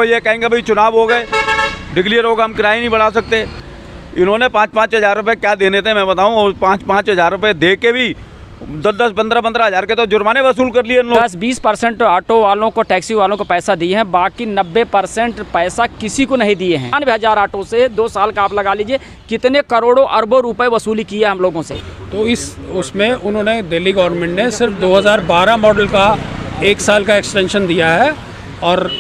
वो ये कहेंगे भाई चुनाव हो गए, डिक्लेयर होगा, हम किराए नहीं बढ़ा सकते। इन्होंने 5-5 हज़ार रुपये क्या देने थे मैं बताऊँ, और 5-5 हज़ार रुपये दे के भी 10-10, 15-15 हज़ार के तो जुर्माने वसूल कर लिए इन लोग। 10-20% ऑटो वालों को, टैक्सी वालों को पैसा दिए हैं, बाकी 90% पैसा किसी को नहीं दिए हैं। 90,000 ऑटो से 2 साल का आप लगा लीजिए कितने करोड़ों अरबों रुपए वसूली किया हम लोगों से। तो उसमें उन्होंने, दिल्ली गवर्नमेंट ने सिर्फ 2012 मॉडल का 1 साल का एक्सटेंशन दिया है, और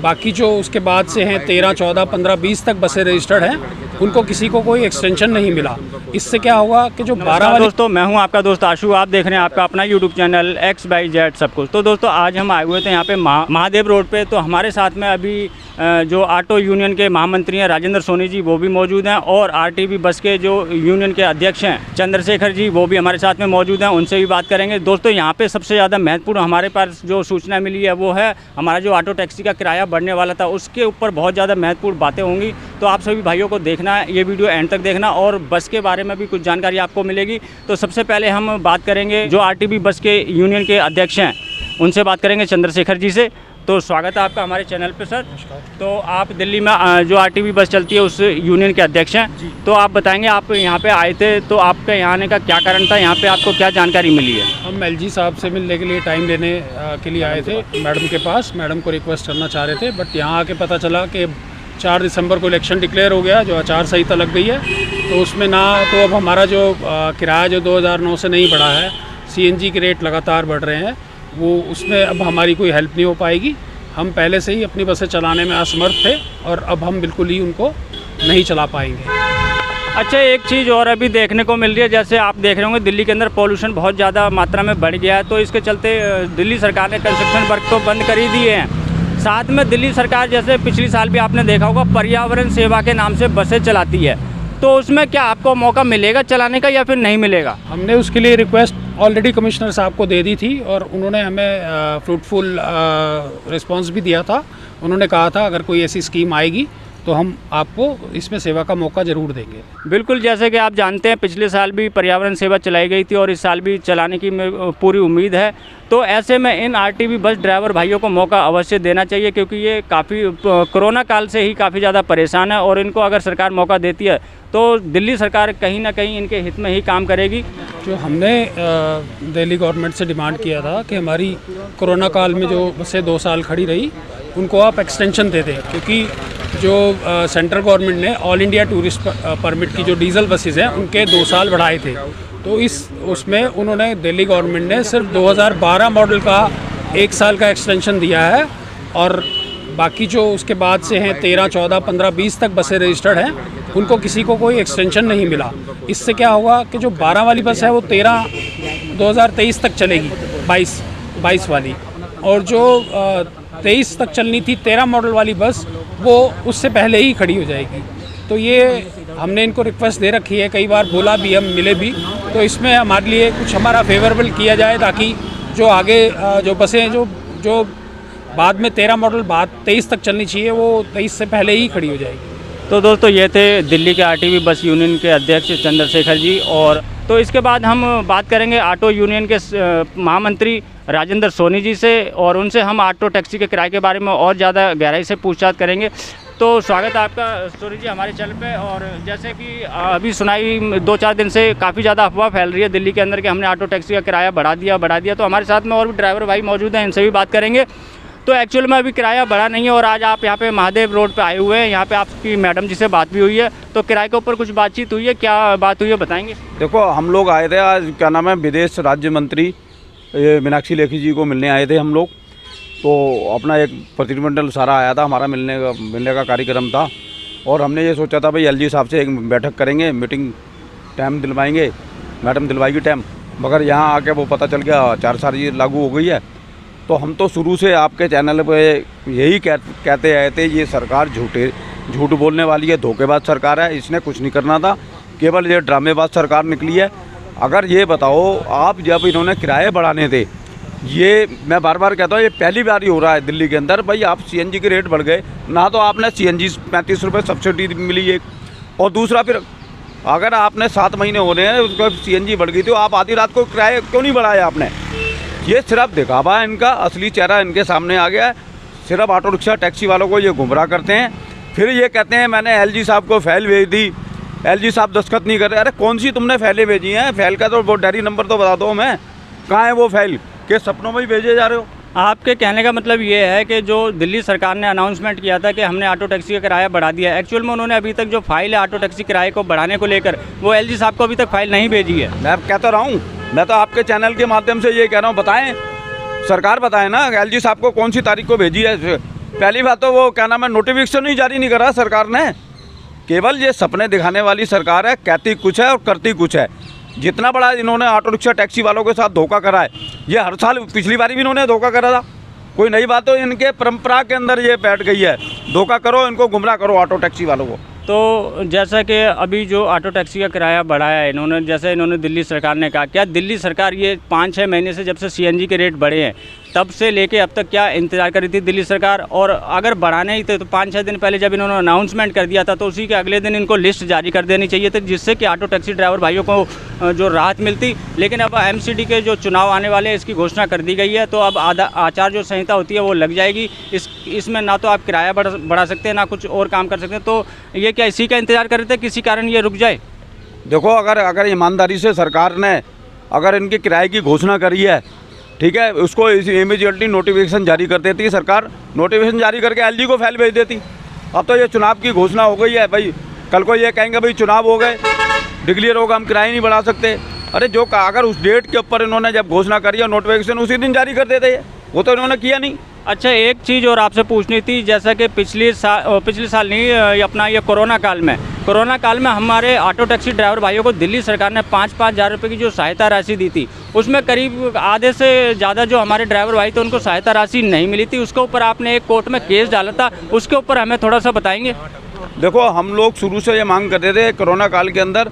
बाकी जो उसके बाद से हैं 13, 14, 15, 20 तक बसें रजिस्टर्ड हैं, उनको किसी को कोई एक्सटेंशन नहीं मिला। इससे क्या होगा कि जो 12 वाले दोस्तों, मैं हूं आपका दोस्त आशु, आप देख रहे हैं आपका अपना यूट्यूब चैनल XYZ सब कुछ। तो दोस्तों, आज हम आए हुए थे यहाँ पे महादेव रोड पे। तो हमारे साथ में अभी जो ऑटो यूनियन के महामंत्री हैं राजेंद्र सोनी जी, वो भी मौजूद हैं, और आरटीबी बस के जो यूनियन के अध्यक्ष हैं चंद्रशेखर जी, वो भी हमारे साथ में मौजूद हैं। उनसे भी बात करेंगे। दोस्तों, यहाँ पे सबसे ज़्यादा महत्वपूर्ण हमारे पास जो सूचना मिली है वो है हमारा जो ऑटो टैक्सी का किराया बढ़ने वाला था, उसके ऊपर बहुत ज़्यादा महत्वपूर्ण बातें होंगी। तो आप सभी भाइयों को देखना है, ये वीडियो एंड तक देखना, और बस के बारे में भी कुछ जानकारी आपको मिलेगी। तो सबसे पहले हम बात करेंगे जो आरटीबी बस के यूनियन के अध्यक्ष हैं, उनसे बात करेंगे, चंद्रशेखर जी से। तो स्वागत है आपका हमारे चैनल पे सर। तो आप दिल्ली में जो आरटीबी बस चलती है उस यूनियन के अध्यक्ष हैं। तो आप बताएंगे, आप यहाँ पे आए थे तो आपके यहाँ आने का क्या कारण था, यहाँ पे आपको क्या जानकारी मिली है? हम एलजी साहब से मिलने के लिए, टाइम लेने के लिए आए थे मैडम के पास। मैडम को रिक्वेस्ट करना चाह रहे थे, बट यहाँ आके पता चला कि 4 दिसंबर को इलेक्शन डिक्लेयर हो गया, जो आचार संहिता लग गई है, तो उसमें ना तो अब हमारा जो किराया जो 2009 से नहीं बढ़ा है, CNG के रेट लगातार बढ़ रहे हैं, वो उसमें अब हमारी कोई हेल्प नहीं हो पाएगी। हम पहले से ही अपनी बसें चलाने में असमर्थ थे, और अब हम बिल्कुल ही उनको नहीं चला पाएंगे। अच्छा, एक चीज़ और अभी देखने को मिल रही है, जैसे आप देख रहे होंगे दिल्ली के अंदर पॉल्यूशन बहुत ज़्यादा मात्रा में बढ़ गया है। तो इसके चलते दिल्ली सरकार ने कंस्ट्रक्शन वर्क तो बंद कर ही दिए हैं। साथ में दिल्ली सरकार, जैसे पिछले साल भी आपने देखा होगा, पर्यावरण सेवा के नाम से बसें चलाती है। तो उसमें क्या आपको मौका मिलेगा चलाने का या फिर नहीं मिलेगा? हमने उसके लिए रिक्वेस्ट ऑलरेडी कमिश्नर साहब को दे दी थी, और उन्होंने हमें फ्रूटफुल रिस्पांस भी दिया था। उन्होंने कहा था अगर कोई ऐसी स्कीम आएगी तो हम आपको इसमें सेवा का मौका ज़रूर देंगे। बिल्कुल, जैसे कि आप जानते हैं पिछले साल भी पर्यावरण सेवा चलाई गई थी, और इस साल भी चलाने की पूरी उम्मीद है। तो ऐसे में इन आरटीबी बस ड्राइवर भाइयों को मौका अवश्य देना चाहिए, क्योंकि ये काफ़ी कोरोना काल से ही काफ़ी ज़्यादा परेशान है, और इनको अगर सरकार मौका देती है तो दिल्ली सरकार कहीं ना कहीं इनके हित में ही काम करेगी। जो हमने दिल्ली गवर्नमेंट से डिमांड किया था कि हमारी कोरोना काल में जो बसें 2 साल खड़ी रही, उनको आप एक्सटेंशन दे दें, क्योंकि जो सेंट्रल गवर्नमेंट ने ऑल इंडिया टूरिस्ट परमिट की जो डीजल बसेस हैं उनके 2 साल बढ़ाए थे। तो उसमें उन्होंने, दिल्ली गवर्नमेंट ने सिर्फ 2012 मॉडल का 1 साल का एक्सटेंशन दिया है, और बाकी जो उसके बाद से हैं 13, 14, 15, 20 तक बसें रजिस्टर्ड हैं, उनको किसी को कोई एक्सटेंशन नहीं मिला। इससे क्या होगा कि जो 12 वाली बस है वो 2023 तक चलेगी, 22 वाली, और जो 23 तक चलनी थी 13 मॉडल वाली बस, वो उससे पहले ही खड़ी हो जाएगी। तो ये हमने इनको रिक्वेस्ट दे रखी है, कई बार बोला भी, हम मिले भी, तो इसमें हमारे लिए कुछ हमारा फेवरेबल किया जाए, ताकि जो आगे जो बसें जो बाद में 13 मॉडल बाद 23 तक चलनी चाहिए, वो 23 से पहले ही खड़ी हो जाएगी। तो दोस्तों, ये थे दिल्ली के आरटीबी बस यूनियन के अध्यक्ष चंद्रशेखर जी। और तो इसके बाद हम बात करेंगे ऑटो यूनियन के महामंत्री राजेंद्र सोनी जी से, और उनसे हम ऑटो टैक्सी के किराए के बारे में और ज़्यादा गहराई से पूछताछ करेंगे। तो स्वागत है आपका सोनी जी हमारे चैनल पे। और जैसे कि अभी सुनाई 2-4 दिन से काफ़ी ज़्यादा अफवाह फैल रही है दिल्ली के अंदर कि हमने ऑटो टैक्सी का किराया बढ़ा दिया। तो हमारे साथ में और भी ड्राइवर भाई मौजूद हैं, इनसे भी बात करेंगे। तो एक्चुअल में अभी किराया बढ़ा नहीं है, और आज आप यहाँ पे महादेव रोड पे आए हुए हैं। यहाँ पे आपकी मैडम जी से बात भी हुई है, तो किराए के ऊपर कुछ बातचीत हुई है, क्या बात हुई है बताएंगे? देखो, हम लोग आए थे आज, क्या नाम है, विदेश राज्य मंत्री मीनाक्षी लेखी जी को मिलने आए थे हम लोग। तो अपना एक प्रतिनिधिमंडल सारा आया था, हमारा मिलने का कार्यक्रम था, और हमने ये सोचा था भाई एलजी साहब से एक बैठक करेंगे, मीटिंग टाइम दिलवाएंगे, मैडम दिलवाएगी टाइम। मगर यहाँ आके वो पता चल गया आचार ये लागू हो गई है। तो हम तो शुरू से आपके चैनल पे यही कहते आए थे, ये सरकार झूठ बोलने वाली है, धोखेबाज सरकार है, इसने कुछ नहीं करना था, केवल ये ड्रामेबाज सरकार निकली है। अगर ये बताओ, आप जब इन्होंने किराए बढ़ाने थे, ये मैं बार बार कहता हूँ, ये पहली बार ही हो रहा है दिल्ली के अंदर। भाई आप CNG के रेट बढ़ गए ना, तो आपने CNG 35 रुपये सब्सिडी मिली एक, और दूसरा फिर अगर आपने 7 महीने हो रहे हैं उसको CNG बढ़ गई, तो आप आधी रात को किराए क्यों नहीं बढ़ाया आपने? ये सिर्फ दिखावा है इनका, असली चेहरा इनके सामने आ गया है। सिर्फ ऑटो रिक्शा टैक्सी वालों को ये गुमराह करते हैं। फिर ये कहते हैं मैंने एलजी साहब को फाइल भेज दी, एलजी साहब दस्तखत नहीं कर रहे। अरे कौन सी तुमने फाइलें भेजी हैं? फाइल का तो वो डायरी नंबर तो बता दो हमें, कहाँ है वो फाइल? के सपनों में ही भेजे जा रहे हो? आपके कहने का मतलब ये है कि जो दिल्ली सरकार ने अनाउंसमेंट किया था कि हमने ऑटो टैक्सी का किराया बढ़ा दिया है, एक्चुअल में उन्होंने अभी तक जो फाइल है ऑटो टैक्सी किराए को बढ़ाने को लेकर वो एलजी साहब को अभी तक फाइल नहीं भेजी है। मैं कहता रहा हूँ, मैं तो आपके चैनल के माध्यम से ये कह रहा हूँ, बताएं, सरकार बताए ना एलजी साहब को कौन सी तारीख को भेजी है। पहली बात तो वो क्या नाम है, नोटिफिकेशन ही जारी नहीं करा सरकार ने। केवल ये सपने दिखाने वाली सरकार है, कहती कुछ है और करती कुछ है। जितना बड़ा इन्होंने ऑटो रिक्शा टैक्सी वालों के साथ धोखा करा है, ये हर साल, पिछली बारी भी इन्होंने धोखा करा था। कोई नई बात तो इनके परंपरा के अंदर ये बैठ गई है, धोखा करो, इनको गुमराह करो ऑटो टैक्सी वालों को। तो जैसा कि अभी जो ऑटो टैक्सी का किराया बढ़ाया है इन्होंने, जैसे इन्होंने दिल्ली सरकार ने कहा, क्या दिल्ली सरकार ये 5-6 महीने से जब से सीएनजी के रेट बढ़े हैं तब से लेके अब तक क्या इंतज़ार कर रही थी दिल्ली सरकार? और अगर बढ़ाने ही थे तो 5-6 दिन पहले जब इन्होंने अनाउंसमेंट कर दिया था तो उसी के अगले दिन इनको लिस्ट जारी कर देनी चाहिए थी, जिससे कि ऑटो टैक्सी ड्राइवर भाइयों को जो राहत मिलती। लेकिन अब एमसीडी के जो चुनाव आने वाले हैं इसकी घोषणा कर दी गई है, तो अब आचार जो संहिता होती है वो लग जाएगी। इसमें ना तो आप किराया बढ़ा सकते हैं ना कुछ और काम कर सकते हैं। तो ये क्या इसी का इंतज़ार कर रहे थे, किसी कारण ये रुक जाए? देखो, अगर ईमानदारी से सरकार ने अगर इनके किराए की घोषणा करी है, ठीक है, उसको इमीडिएटली नोटिफिकेशन जारी कर देती सरकार, नोटिफिकेशन जारी करके एलजी को फाइल भेज देती। अब तो ये चुनाव की घोषणा हो गई है भाई, कल को ये कहेंगे भाई चुनाव हो गए, डिक्लेयर होगा, हम किराए नहीं बढ़ा सकते। अरे जो अगर उस डेट के ऊपर इन्होंने जब घोषणा करी है, नोटिफिकेशन उसी दिन जारी कर देते हैं, वो तो इन्होंने किया नहीं। अच्छा, एक चीज़ और आपसे पूछनी थी, जैसा कि पिछले साल नहीं, अपना ये कोरोना काल में हमारे ऑटो टैक्सी ड्राइवर भाइयों को दिल्ली सरकार ने 5-5 हज़ार रुपये की जो सहायता राशि दी थी, उसमें करीब आधे से ज़्यादा जो हमारे ड्राइवर भाई थे उनको सहायता राशि नहीं मिली थी। उसके ऊपर आपने एक कोर्ट में केस डाला था, उसके ऊपर हमें थोड़ा सा बताएंगे? देखो, हम लोग शुरू से ये मांग करते थे कोरोना काल के अंदर,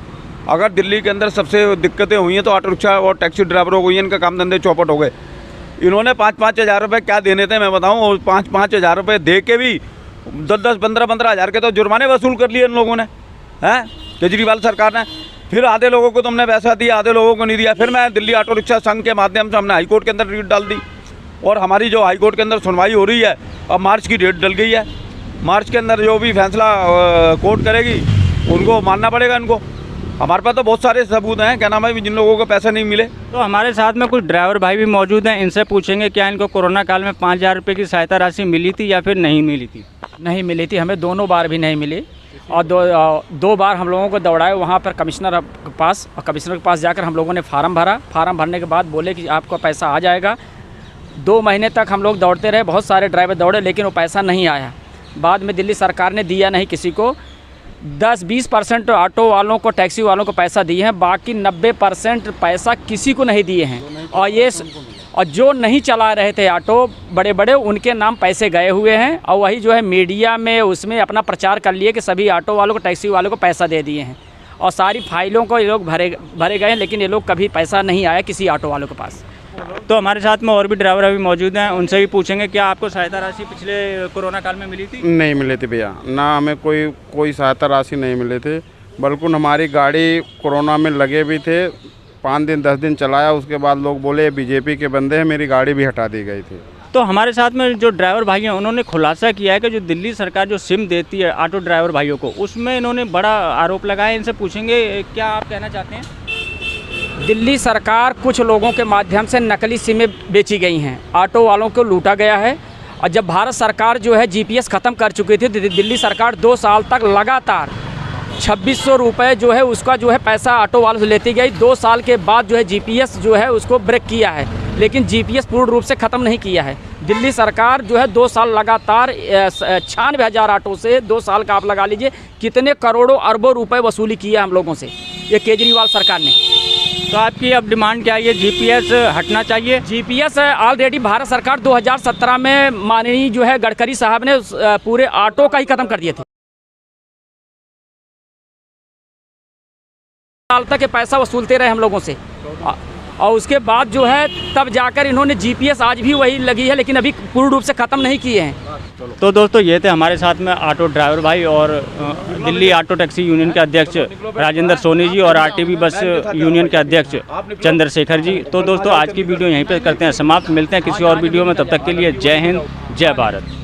अगर दिल्ली के अंदर सबसे दिक्कतें हुई हैं तो ऑटो रिक्शा और टैक्सी ड्राइवरों को, इनका काम धंधे चौपट हो गए। इन्होंने 5-5 हज़ार रुपये क्या देने थे मैं बताऊं, और 5-5 हज़ार रुपये दे के भी 10-10, 15-15 हज़ार के तो जुर्माने वसूल कर लिए इन लोगों ने, हैं, केजरीवाल सरकार ने। फिर आधे लोगों को तुमने पैसा दिया, आधे लोगों को नहीं दिया। फिर मैं दिल्ली ऑटो रिक्शा संघ के माध्यम से हमने हाई कोर्ट के अंदर रीट डाल दी, और हमारी जो हाई कोर्ट के अंदर सुनवाई हो रही है, अब मार्च की डेट डल गई है। मार्च के अंदर जो भी फैसला कोर्ट करेगी उनको मानना पड़ेगा इनको। हमारे पास तो बहुत सारे सबूत हैं, क्या नाम है, जिन लोगों को पैसे नहीं मिले। तो हमारे साथ में कुछ ड्राइवर भाई भी मौजूद हैं, इनसे पूछेंगे क्या इनको कोरोना काल में 5 हज़ार रुपये की सहायता राशि मिली थी या फिर नहीं मिली थी? नहीं मिली थी, हमें दोनों बार भी नहीं मिली, और दो बार हम लोगों को दौड़ाए वहाँ पर कमिश्नर के पास, और कमिश्नर के पास जाकर हम लोगों ने फार्म भरा। फार्म भरने के बाद बोले कि आपको पैसा आ जाएगा। 2 महीने तक हम लोग दौड़ते रहे, बहुत सारे ड्राइवर दौड़े, लेकिन वो पैसा नहीं आया। बाद में दिल्ली सरकार ने दिया नहीं किसी को, 10-20% ऑटो वालों को, टैक्सी वालों को पैसा दिए हैं, बाकी 90% पैसा किसी को नहीं दिए हैं। और जो नहीं चला रहे थे ऑटो बड़े बड़े, उनके नाम पैसे गए हुए हैं, और वही जो है मीडिया में उसमें अपना प्रचार कर लिए कि सभी ऑटो वालों को, टैक्सी वालों को पैसा दे दिए हैं, और सारी फाइलों को ये लोग भरे गए हैं, लेकिन ये लोग कभी पैसा नहीं आया किसी ऑटो वालों के पास। तो हमारे साथ में और भी ड्राइवर अभी मौजूद हैं, उनसे भी पूछेंगे क्या आपको सहायता राशि पिछले कोरोना काल में मिली थी? नहीं मिले थे भैया, ना हमें कोई सहायता राशि नहीं मिले थे। बल्कि हमारी गाड़ी कोरोना में लगे भी थे, 5 दिन 10 दिन चलाया, उसके बाद लोग बोले बीजेपी के बंदे हैं, मेरी गाड़ी भी हटा दी गई थी। तो हमारे साथ में जो ड्राइवर भाई हैं उन्होंने खुलासा किया है कि जो दिल्ली सरकार जो सिम देती है ऑटो ड्राइवर भाइयों को, उसमें इन्होंने बड़ा आरोप लगाया। इनसे पूछेंगे क्या आप कहना चाहते हैं? दिल्ली सरकार कुछ लोगों के माध्यम से नकली सिमें बेची गई हैं, ऑटो वालों को लूटा गया है। और जब भारत सरकार जो है जीपीएस ख़त्म कर चुकी थी, दिल्ली सरकार 2 साल तक लगातार 2600 रुपये जो है उसका जो है पैसा ऑटो वालों से लेती गई। 2 साल के बाद जो है जीपीएस जो है उसको ब्रेक किया है, लेकिन जीपीएस पूर्ण रूप से ख़त्म नहीं किया है। दिल्ली सरकार जो है 2 साल लगातार 96 हज़ार ऑटो से 2 साल का आप लगा लीजिए कितने करोड़ों अरबों रुपए वसूली किया हम लोगों से, ये केजरीवाल सरकार ने। तो आपकी अब डिमांड क्या है? ये जीपीएस हटना चाहिए? जीपीएस ऑलरेडी भारत सरकार 2017 में माननीय जो है गडकरी साहब ने पूरे ऑटो का ही ख़त्म कर दिए थे। साल तक ये पैसा वसूलते रहे हम लोगों से, और उसके बाद जो है तब जाकर इन्होंने जीपीएस आज भी वही लगी है, लेकिन अभी पूर्ण रूप से ख़त्म नहीं किए हैं। तो दोस्तों ये थे हमारे साथ में ऑटो ड्राइवर भाई और दिल्ली ऑटो टैक्सी यूनियन के अध्यक्ष राजेंद्र सोनी जी और आरटीवी बस यूनियन के अध्यक्ष चंद्रशेखर जी। तो दोस्तों आज की वीडियो यहीं पे करते हैं समाप्त, मिलते हैं किसी और वीडियो में, तब तक के लिए जय हिंद जय भारत।